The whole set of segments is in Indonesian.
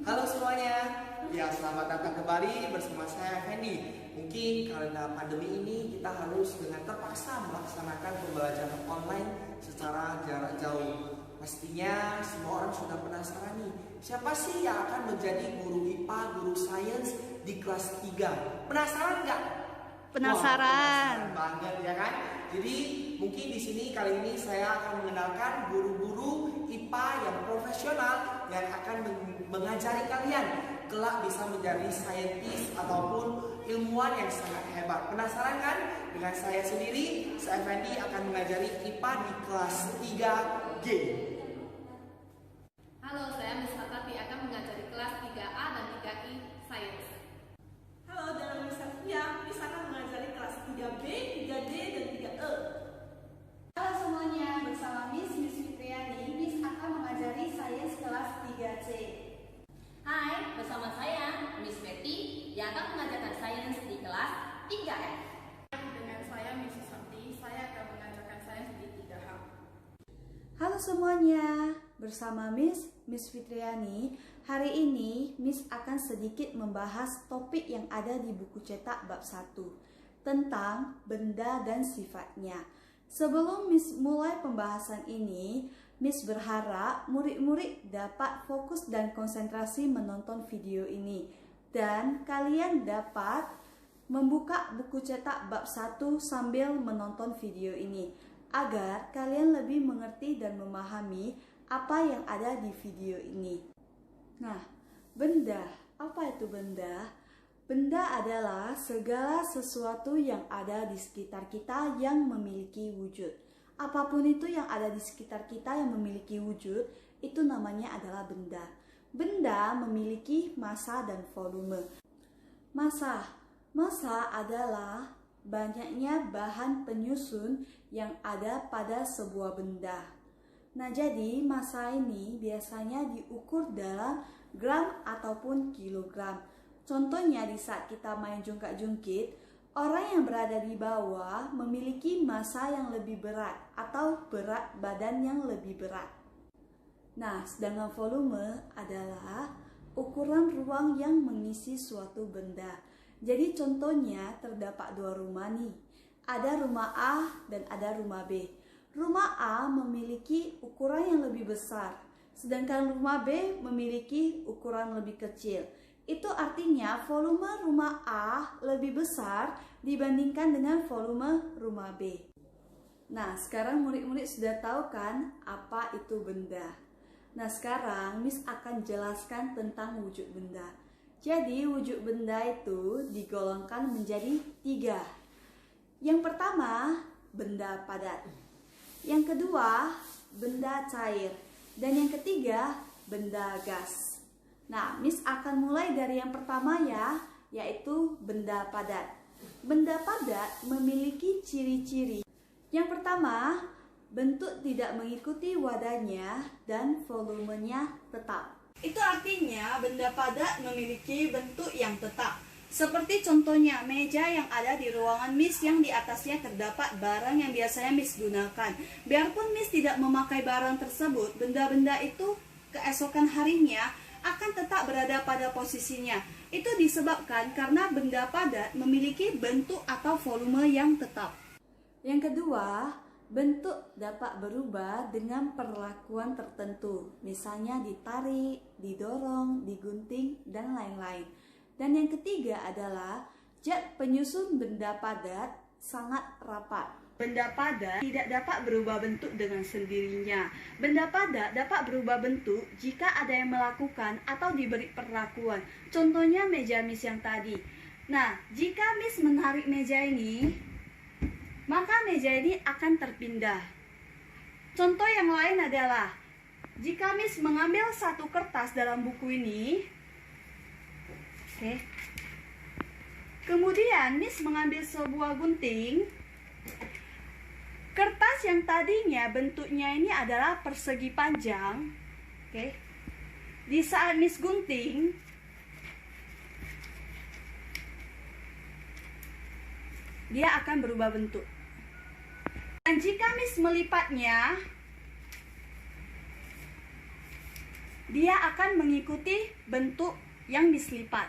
Halo semuanya, ya selamat datang kembali bersama saya Fendi. Mungkin karena pandemi ini kita harus dengan terpaksa melaksanakan pembelajaran online secara jarak jauh. Pastinya semua orang sudah penasaran nih, siapa sih yang akan menjadi guru IPA, guru sains di kelas 3? Penasaran nggak? Penasaran. Wah, penasaran banget ya kan? Jadi mungkin di sini kali ini saya akan mengenalkan guru-guru IPA yang profesional yang akan mengajari kalian kelak bisa menjadi saintis ataupun ilmuwan yang sangat hebat. Penasaran kan? Dengan saya sendiri, saya Fendi akan mengajari IPA di kelas 3G. Halo, saya Miss Fatati akan mengajari kelas 3A dan 3I Sains. Halo, dalam Miss Safia, Miss akan mengajari kelas 3B, 3D, dan 3E. Halo semuanya, bersama Miss Fitriani, Miss akan mengajari sains kelas 3C. Hai, bersama saya Miss Betty yang akan mengajarkan sains di kelas 3F. Dengan saya Miss Santi, saya akan mengajarkan sains di 3H. Halo semuanya, bersama Miss Fitriani. Hari ini Miss akan sedikit membahas topik yang ada di buku cetak bab 1 tentang benda dan sifatnya. Sebelum Miss mulai pembahasan ini, Miss berharap murid-murid dapat fokus dan konsentrasi menonton video ini, dan kalian dapat membuka buku cetak bab 1 sambil menonton video ini agar kalian lebih mengerti dan memahami apa yang ada di video ini. Nah, benda, apa itu benda? Benda adalah segala sesuatu yang ada di sekitar kita yang memiliki wujud. Apapun itu yang ada di sekitar kita yang memiliki wujud, itu namanya adalah benda. Benda memiliki massa dan volume. Massa adalah banyaknya bahan penyusun yang ada pada sebuah benda. Nah, jadi massa ini biasanya diukur dalam gram ataupun kilogram. Contohnya di saat kita main jungkat-jungkit, orang yang berada di bawah memiliki massa yang lebih berat atau berat badan yang lebih berat. Nah, sedangkan volume adalah ukuran ruang yang mengisi suatu benda. Jadi contohnya terdapat dua rumah nih. Ada rumah A dan ada rumah B. Rumah A memiliki ukuran yang lebih besar, sedangkan rumah B memiliki ukuran lebih kecil. Itu artinya volume rumah A lebih besar dibandingkan dengan volume rumah B. Nah, sekarang murid-murid sudah tahu kan apa itu benda. Nah, sekarang Miss akan jelaskan tentang wujud benda. Jadi, wujud benda itu digolongkan menjadi 3. Yang pertama, benda padat. Yang kedua, benda cair. Dan yang ketiga, benda gas. Nah, Miss akan mulai dari yang pertama ya, yaitu benda padat. Benda padat memiliki ciri-ciri. Yang pertama, bentuk tidak mengikuti wadahnya dan volumenya tetap. Itu artinya benda padat memiliki bentuk yang tetap. Seperti contohnya meja yang ada di ruangan Miss yang di atasnya terdapat barang yang biasanya Miss gunakan. Biarpun Miss tidak memakai barang tersebut, benda-benda itu keesokan harinya akan tetap berada pada posisinya. Itu disebabkan karena benda padat memiliki bentuk atau volume yang tetap. Yang kedua, bentuk dapat berubah dengan perlakuan tertentu, misalnya ditarik, didorong, digunting, dan lain-lain. Dan yang ketiga adalah zat penyusun benda padat sangat rapat. Benda padat tidak dapat berubah bentuk dengan sendirinya. Benda padat dapat berubah bentuk jika ada yang melakukan atau diberi perlakuan. Contohnya meja Miss yang tadi. Nah, jika Miss menarik meja ini, maka meja ini akan terpindah. Contoh yang lain adalah jika Miss mengambil satu kertas dalam buku ini, kemudian Miss mengambil sebuah gunting. Kertas yang tadinya bentuknya ini adalah persegi panjang, di saat Miss gunting, dia akan berubah bentuk. Dan jika Miss melipatnya, dia akan mengikuti bentuk yang Miss lipat.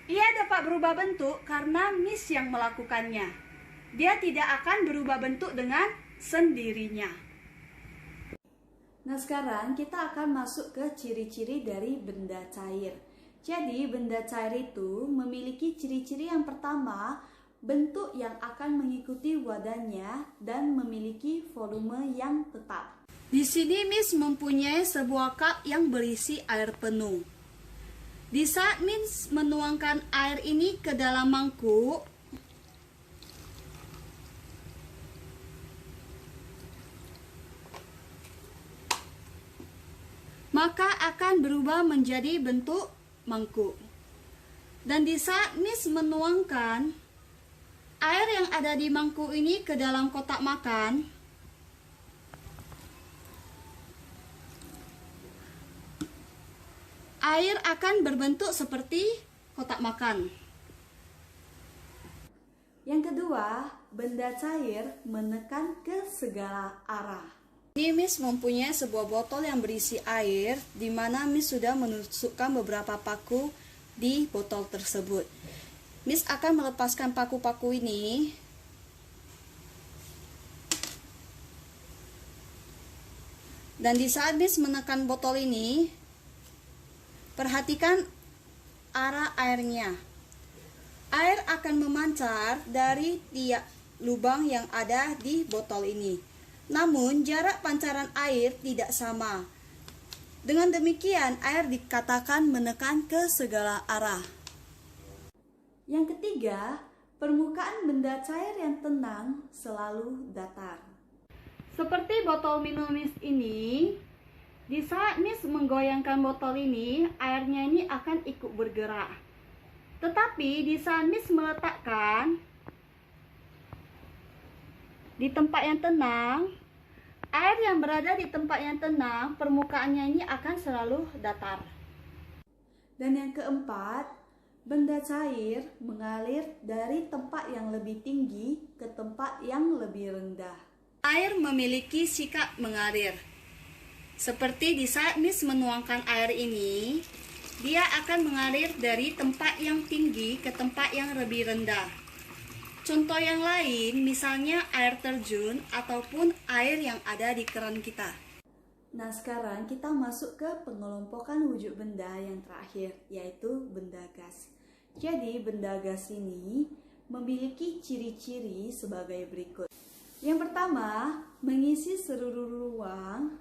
Ia dapat berubah bentuk karena Miss yang melakukannya. Dia tidak akan berubah bentuk dengan sendirinya. Nah, sekarang kita akan masuk ke ciri-ciri dari benda cair. Jadi, benda cair itu memiliki ciri-ciri yang pertama, bentuk yang akan mengikuti wadahnya dan memiliki volume yang tetap. Di sini Miss mempunyai sebuah cup yang berisi air penuh. Di saat Miss menuangkan air ini ke dalam mangkuk, maka akan berubah menjadi bentuk mangkuk. Dan di saat Miss menuangkan air yang ada di mangkuk ini ke dalam kotak makan, air akan berbentuk seperti kotak makan. Yang kedua, benda cair menekan ke segala arah. Ini Miss mempunyai sebuah botol yang berisi air, di mana Miss sudah menusukkan beberapa paku di botol tersebut. Miss akan melepaskan paku-paku ini. Dan di saat Miss menekan botol ini, perhatikan arah airnya. Air akan memancar dari tiap lubang yang ada di botol ini. Namun, jarak pancaran air tidak sama. Dengan demikian, air dikatakan menekan ke segala arah. Yang ketiga, permukaan benda cair yang tenang selalu datar. Seperti botol minum Miss ini, di saat Miss menggoyangkan botol ini, airnya ini akan ikut bergerak. Tetapi di saat Miss meletakkan di tempat yang tenang, air yang berada di tempat yang tenang, permukaannya ini akan selalu datar. Dan yang keempat, benda cair mengalir dari tempat yang lebih tinggi ke tempat yang lebih rendah. Air memiliki sikap mengalir. Seperti di saat Miss menuangkan air ini, dia akan mengalir dari tempat yang tinggi ke tempat yang lebih rendah. Contoh yang lain, misalnya air terjun ataupun air yang ada di keran kita. Nah, sekarang kita masuk ke pengelompokan wujud benda yang terakhir, yaitu benda gas. Jadi, benda gas ini memiliki ciri-ciri sebagai berikut. Yang pertama, mengisi seluruh ruang.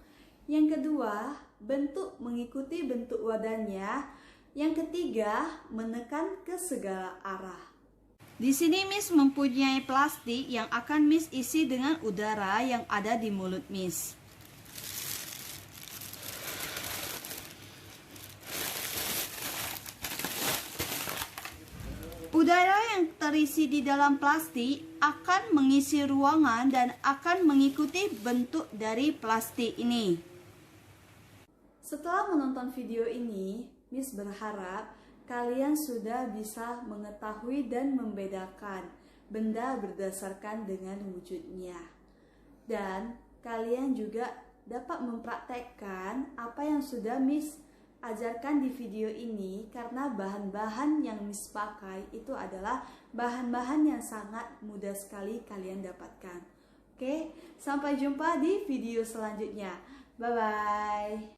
Yang kedua, bentuk mengikuti bentuk wadahnya. Yang ketiga, menekan ke segala arah. Di sini Miss mempunyai plastik yang akan Miss isi dengan udara yang ada di mulut Miss. Udara yang terisi di dalam plastik akan mengisi ruangan dan akan mengikuti bentuk dari plastik ini. Setelah menonton video ini, Miss berharap kalian sudah bisa mengetahui dan membedakan benda berdasarkan dengan wujudnya. Dan kalian juga dapat mempraktekkan apa yang sudah Miss ajarkan di video ini, karena bahan-bahan yang Miss pakai itu adalah bahan-bahan yang sangat mudah sekali kalian dapatkan. Oke, sampai jumpa di video selanjutnya. Bye-bye.